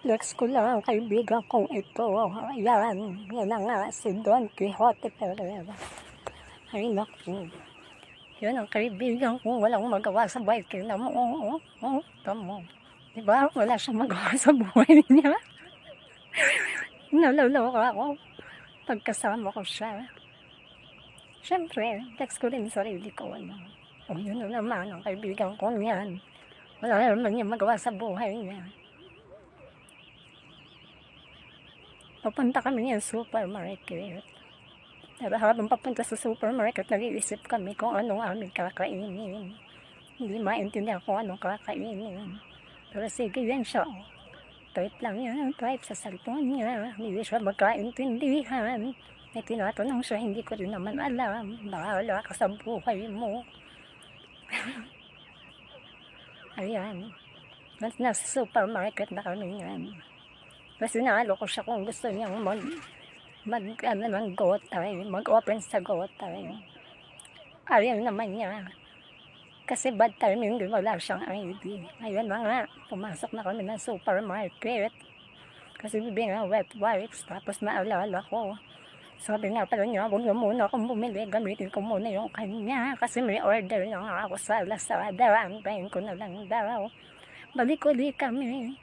Flex ko lang ang kaibigan kong ito. Ayan, yan na nga, si Don Quixote Pereira. Ay naku, yan ang kaibigan kong walang magawa sa buhay. Kaya mo, tamo. Diba, wala siyang magawa sa buhay niya. Naloloka ako pagkasama ko siya. Siyempre, flex ko rin sarili ko. Yun na naman ang kaibigan ko yan. Wala naman niya magawa sa buhay niya. Papunta kami ng supermarket. Pero habang papunta sa supermarket, nag-iisip kami kung anong aming kakainin. Hindi maintindihan kung anong kakainin. Pero sige, yan siya. Type lang yan, type sa cellphone niya. Hindi siya magkaintindihan. May tinatanong siya, hindi ko rin naman alam. Bahala ka sa buhay mo. Ayan. Nasa supermarket na kami yan. Kasi naalo ko siya kung gusto niyang mag-open sa GoTay. Ayaw naman niya. Kasi bad timing, wala siyang ID. Ayan na nga, pumasok na kami ng supermarket. Kasi bibili nga wet wipes, tapos naalala ko. Sabi nga pala niya, huwag na muna akong bumili, gamitin ko muna yung kanya. Kasi may order na nga ako sa Lazada, antayin ko na lang daw. Balik-ulit kami.